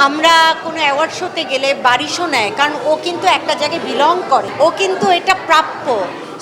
আমরা কোনো অ্যাওয়ার্ড শোতে গেলে বারিশও নেয়, কারণ ও কিন্তু একটা জায়গায় বিলং করে, ও কিন্তু এটা প্রাপ্য।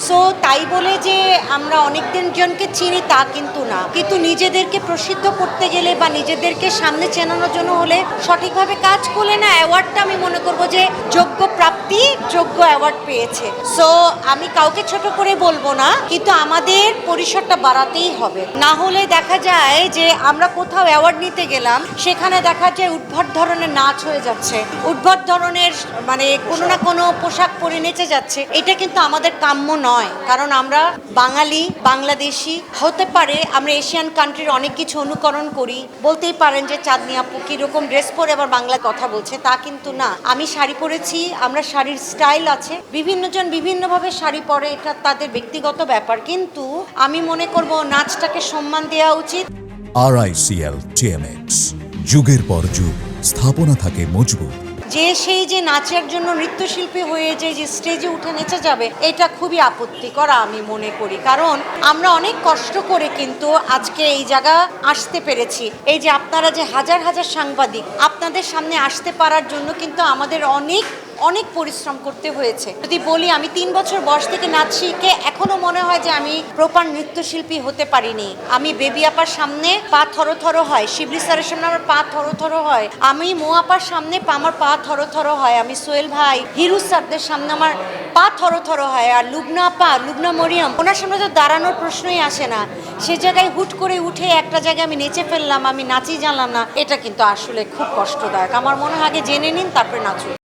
সো তাই বলে যে আমরা অনেক জনকে চিনি তা কিন্তু না, কিন্তু নিজেদেরকে প্রসিদ্ধ করতে গেলে বা নিজেদেরকে সামনে চেনানোর জন্য হলে সঠিকভাবে কাজ করলে না অ্যাওয়ার্ডটা আমি মনে করব যে যোগ্য প্রাপ্তি, যোগ্য অ্যাওয়ার্ড পেয়েছে। সো আমি কাউকে ছোট করে বলবো না, কিন্তু আমাদের পরিসরটা বাড়াতেই হবে, না হলে দেখা যায় যে আমরা কোথাও অ্যাওয়ার্ড নিতে গেলাম, সেখানে দেখা যায় উদ্ভট ধরনের নাচ হয়ে যাচ্ছে, উদ্ভট ধরনের মানে কোনো না কোনো পোশাক পরে নেচে যাচ্ছে। এটা কিন্তু আমাদের কাম্য নয়, কারণ আমরা বাঙালি, বাংলাদেশি। হতে পারে আমরা এশিয়ান কান্ট্রির অনেক কিছু অনুকরণ করি, বলতেই পারেন যে চাঁদনি আপু কীরকম ড্রেস পরে আবার বাংলা কথা বলছে, তা কিন্তু না। আমি শাড়ি পরেছি, আমরা শাড়ির স্টাইল আছে, বিভিন্নজন বিভিন্নভাবে শাড়ি পরে, এটা তাদের ব্যক্তিগত ব্যাপার, কিন্তু আমি মনে করব নাচটাকে সম্মান দেওয়া উচিত। RICL TMX, যুগের পর যুগ স্থাপনা থাকে মজবুত। যে সেই যে নাচের জন্য নৃত্যশিল্পী হয়ে যে স্টেজে উঠে নেচে যাবে, এটা খুবই আপত্তিকর আমি মনে করি। কারণ আমরা অনেক কষ্ট করে কিন্তু আজকে এই জায়গা আসতে পেরেছি। এই যে আপনারা যে হাজার হাজার সাংবাদিক, আপনাদের সামনে আসতে পারার জন্য কিন্তু আমাদের অনেক অনেক পরিশ্রম করতে হয়েছে। যদি বলি, আমি 3 বছর বয়স থেকে নাচ শিখে এখনো মনে হয় যে আমি প্রপার নৃত্যশিল্পী হতে পারিনি। আমি বেবি আপার সামনে পা থরথর হয়, শিবলি স্যারের সামনে আমার পা থরথর হয়, আমি মো আপার সামনে আমার পা থরথর হয়, আমি সোহেল ভাই, হিরু স্যারদের সামনে আমার পা থরথর হয়, আর লুবনা আপা, লুবনা মরিয়ম, ওনার সামনে তো দাঁড়ানোর প্রশ্নই আসে না। সে জায়গায় হুট করে উঠে একটা জায়গায় আমি নেচে ফেললাম, আমি নাচই জানলাম না, এটা কিন্তু আসলে খুব কষ্টদায়ক। আমার মনে হয় আগে জেনে নিন, তারপরে নাচুন।